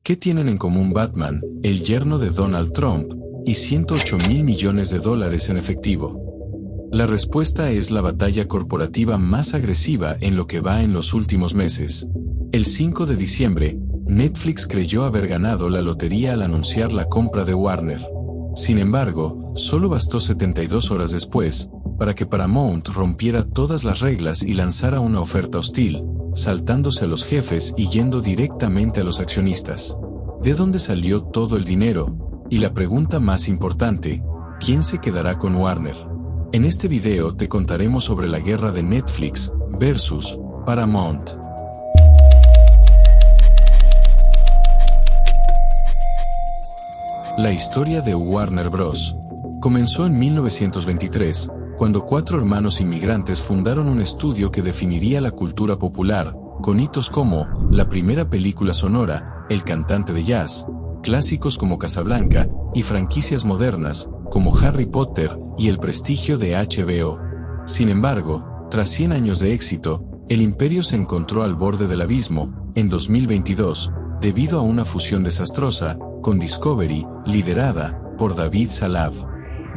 ¿Qué tienen en común Batman, el yerno de Donald Trump, y 108.000 millones de dólares en efectivo? La respuesta es la batalla corporativa más agresiva en lo que va en los últimos meses. El 5 de diciembre, Netflix creyó haber ganado la lotería al anunciar la compra de Warner. Sin embargo, solo bastó 72 horas después para que Paramount rompiera todas las reglas y lanzara una oferta hostil, saltándose a los jefes y yendo directamente a los accionistas. ¿De dónde salió todo el dinero? Y la pregunta más importante, ¿quién se quedará con Warner? En este video te contaremos sobre la guerra de Netflix versus Paramount. La historia de Warner Bros. Comenzó en 1923, cuando 4 hermanos inmigrantes fundaron un estudio que definiría la cultura popular, con hitos como la primera película sonora, El cantante de jazz, clásicos como Casablanca, y franquicias modernas, como Harry Potter y el prestigio de HBO. Sin embargo, tras 100 años de éxito, el imperio se encontró al borde del abismo, en 2022, debido a una fusión desastrosa, con Discovery, liderada por David Salav.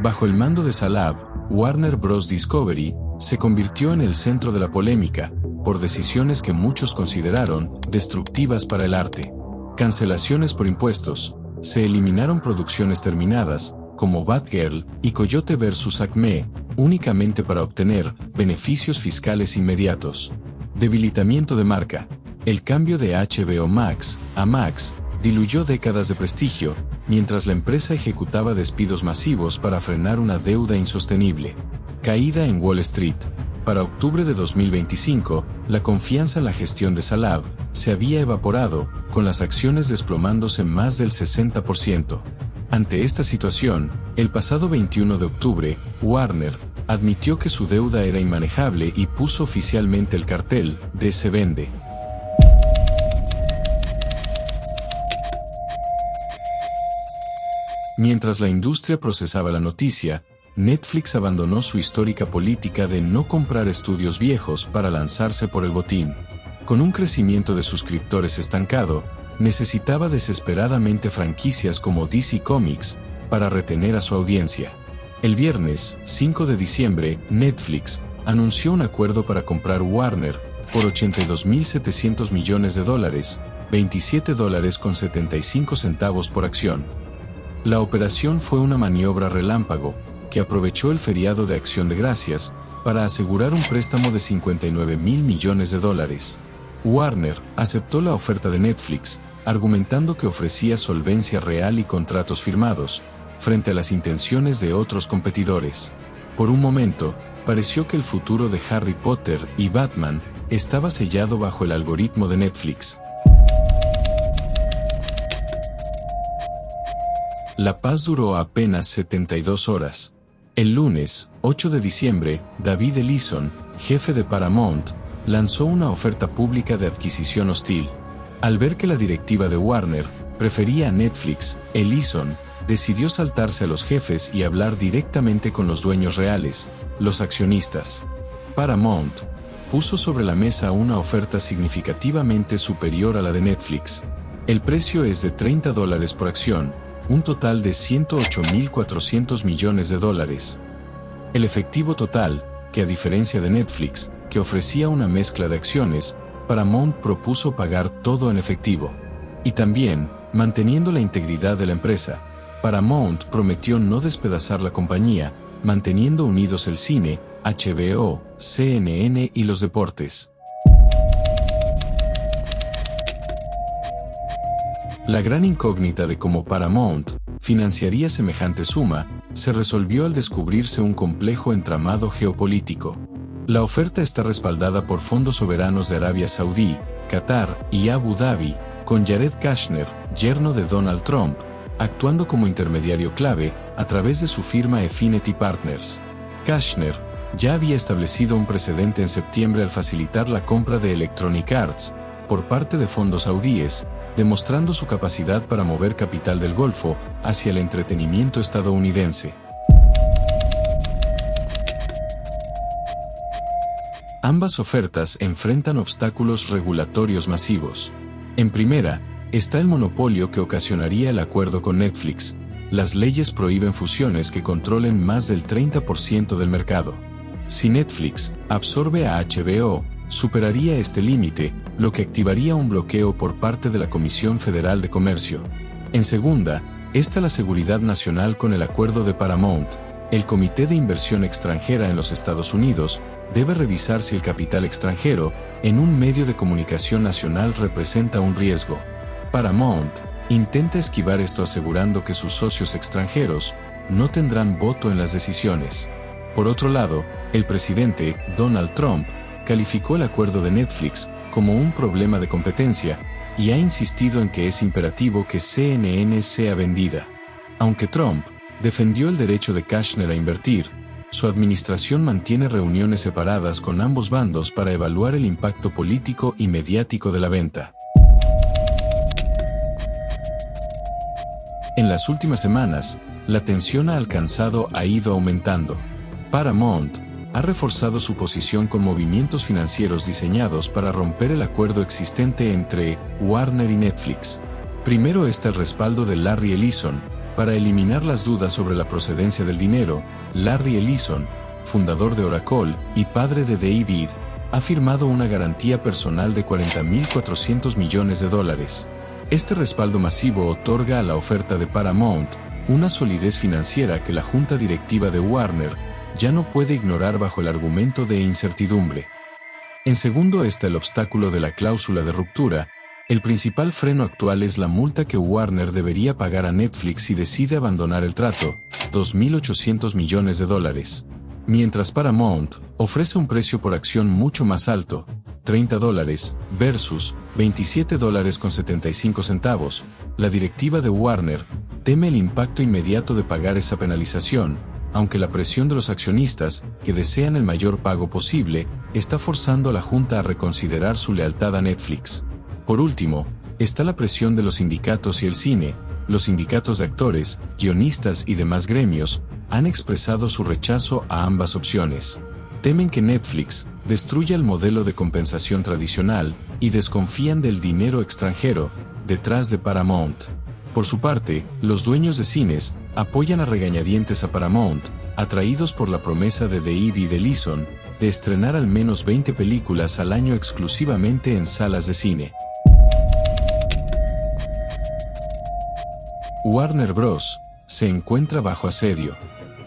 Bajo el mando de Salav, Warner Bros. Discovery se convirtió en el centro de la polémica, por decisiones que muchos consideraron destructivas para el arte. Cancelaciones por impuestos, se eliminaron producciones terminadas, como Batgirl y Coyote vs. Acme, únicamente para obtener beneficios fiscales inmediatos. Debilitamiento de marca. El cambio de HBO Max a Max diluyó décadas de prestigio, mientras la empresa ejecutaba despidos masivos para frenar una deuda insostenible. Caída en Wall Street. Para octubre de 2025, la confianza en la gestión de Salav se había evaporado, con las acciones desplomándose más del 60%. Ante esta situación, el pasado 21 de octubre, Warner admitió que su deuda era inmanejable y puso oficialmente el cartel de "se vende". Mientras la industria procesaba la noticia, Netflix abandonó su histórica política de no comprar estudios viejos para lanzarse por el botín. Con un crecimiento de suscriptores estancado, necesitaba desesperadamente franquicias como DC Comics para retener a su audiencia. El viernes, 5 de diciembre, Netflix anunció un acuerdo para comprar Warner por $82.700 millones, $27.75 por acción. La operación fue una maniobra relámpago, que aprovechó el feriado de Acción de Gracias para asegurar un préstamo de $59.000 millones. Warner aceptó la oferta de Netflix, argumentando que ofrecía solvencia real y contratos firmados, frente a las intenciones de otros competidores. Por un momento, pareció que el futuro de Harry Potter y Batman estaba sellado bajo el algoritmo de Netflix. La paz duró apenas 72 horas. El lunes, 8 de diciembre, David Ellison, jefe de Paramount, lanzó una oferta pública de adquisición hostil. Al ver que la directiva de Warner prefería a Netflix, Ellison decidió saltarse a los jefes y hablar directamente con los dueños reales, los accionistas. Paramount puso sobre la mesa una oferta significativamente superior a la de Netflix. El precio es de $30 por acción, un total de $108.400 millones. El efectivo total, que a diferencia de Netflix, que ofrecía una mezcla de acciones, Paramount propuso pagar todo en efectivo. Y también, manteniendo la integridad de la empresa, Paramount prometió no despedazar la compañía, manteniendo unidos el cine, HBO, CNN y los deportes. La gran incógnita de cómo Paramount financiaría semejante suma se resolvió al descubrirse un complejo entramado geopolítico. La oferta está respaldada por fondos soberanos de Arabia Saudí, Qatar y Abu Dhabi, con Jared Kushner, yerno de Donald Trump, actuando como intermediario clave a través de su firma Affinity Partners. Kushner ya había establecido un precedente en septiembre al facilitar la compra de Electronic Arts por parte de fondos saudíes, demostrando su capacidad para mover capital del Golfo hacia el entretenimiento estadounidense. Ambas ofertas enfrentan obstáculos regulatorios masivos. En primera, Está el monopolio que ocasionaría el acuerdo con Netflix. Las leyes prohíben fusiones que controlen más del 30% del mercado. Si Netflix absorbe a HBO, superaría este límite, lo que activaría un bloqueo por parte de la Comisión Federal de Comercio. En segunda, está la seguridad nacional con el acuerdo de Paramount. El Comité de Inversión Extranjera en los Estados Unidos debe revisar si el capital extranjero en un medio de comunicación nacional representa un riesgo. Paramount intenta esquivar esto asegurando que sus socios extranjeros no tendrán voto en las decisiones. Por otro lado, el presidente, Donald Trump, calificó el acuerdo de Netflix como un problema de competencia y ha insistido en que es imperativo que CNN sea vendida. Aunque Trump defendió el derecho de Kushner a invertir, su administración mantiene reuniones separadas con ambos bandos para evaluar el impacto político y mediático de la venta. En las últimas semanas, la tensión ha ido aumentando. Paramount ha reforzado su posición con movimientos financieros diseñados para romper el acuerdo existente entre Warner y Netflix. Primero está el respaldo de Larry Ellison. Para eliminar las dudas sobre la procedencia del dinero, Larry Ellison, fundador de Oracle y padre de David, ha firmado una garantía personal de $40.400 millones. Este respaldo masivo otorga a la oferta de Paramount una solidez financiera que la junta directiva de Warner ya no puede ignorar bajo el argumento de incertidumbre. En segundo está el obstáculo de la cláusula de ruptura. El principal freno actual es la multa que Warner debería pagar a Netflix si decide abandonar el trato, $2.800 millones. Mientras Paramount ofrece un precio por acción mucho más alto, $30 versus $27.75, la directiva de Warner teme el impacto inmediato de pagar esa penalización, aunque la presión de los accionistas, que desean el mayor pago posible, está forzando a la junta a reconsiderar su lealtad a Netflix. Por último, está la presión de los sindicatos y el cine. Los sindicatos de actores, guionistas y demás gremios han expresado su rechazo a ambas opciones. Temen que Netflix destruya el modelo de compensación tradicional y desconfían del dinero extranjero detrás de Paramount. Por su parte, los dueños de cines apoyan a regañadientes a Paramount, atraídos por la promesa de David Ellison de estrenar al menos 20 películas al año exclusivamente en salas de cine. Warner Bros. Se encuentra bajo asedio.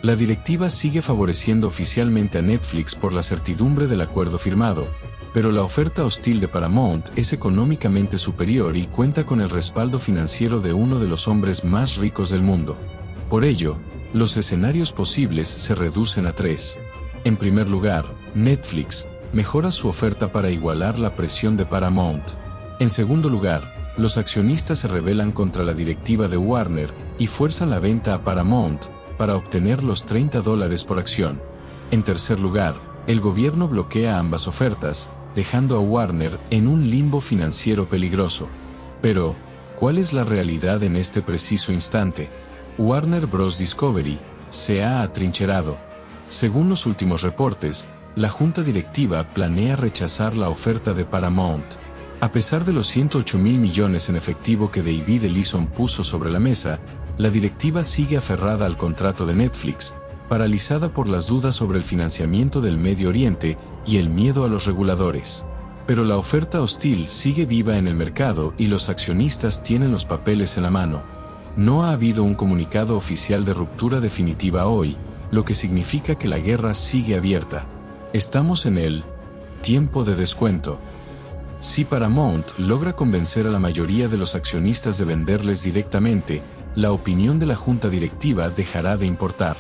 La directiva sigue favoreciendo oficialmente a Netflix por la certidumbre del acuerdo firmado, pero la oferta hostil de Paramount es económicamente superior y cuenta con el respaldo financiero de uno de los hombres más ricos del mundo. Por ello, los escenarios posibles se reducen a 3. En primer lugar, Netflix mejora su oferta para igualar la presión de Paramount. En segundo lugar, los accionistas se rebelan contra la directiva de Warner y fuerzan la venta a Paramount para obtener los $30 por acción. En tercer lugar, el gobierno bloquea ambas ofertas, dejando a Warner en un limbo financiero peligroso. Pero, ¿cuál es la realidad en este preciso instante? Warner Bros. Discovery se ha atrincherado. Según los últimos reportes, la junta directiva planea rechazar la oferta de Paramount. A pesar de los $108 mil millones en efectivo que David Ellison puso sobre la mesa, la directiva sigue aferrada al contrato de Netflix, paralizada por las dudas sobre el financiamiento del Medio Oriente y el miedo a los reguladores. Pero la oferta hostil sigue viva en el mercado y los accionistas tienen los papeles en la mano. No ha habido un comunicado oficial de ruptura definitiva hoy, lo que significa que la guerra sigue abierta. Estamos en el tiempo de descuento. Si Paramount logra convencer a la mayoría de los accionistas de venderles directamente, la opinión de la junta directiva dejará de importar.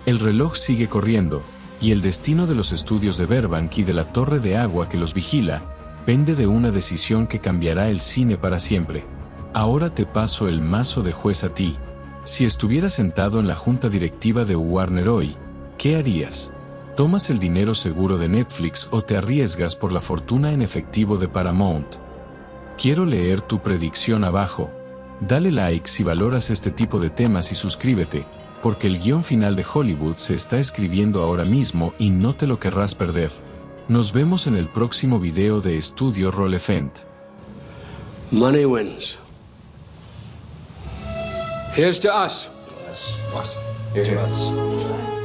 El reloj sigue corriendo, y el destino de los estudios de Burbank y de la torre de agua que los vigila, pende de una decisión que cambiará el cine para siempre. Ahora te paso el mazo de juez a ti. Si estuvieras sentado en la junta directiva de Warner hoy, ¿qué harías? ¿Tomas el dinero seguro de Netflix o te arriesgas por la fortuna en efectivo de Paramount? Quiero leer tu predicción abajo. Dale like si valoras este tipo de temas y suscríbete, porque el guión final de Hollywood se está escribiendo ahora mismo y no te lo querrás perder. Nos vemos en el próximo video de Estudio Rolefent. Money wins. Here's to us. To us.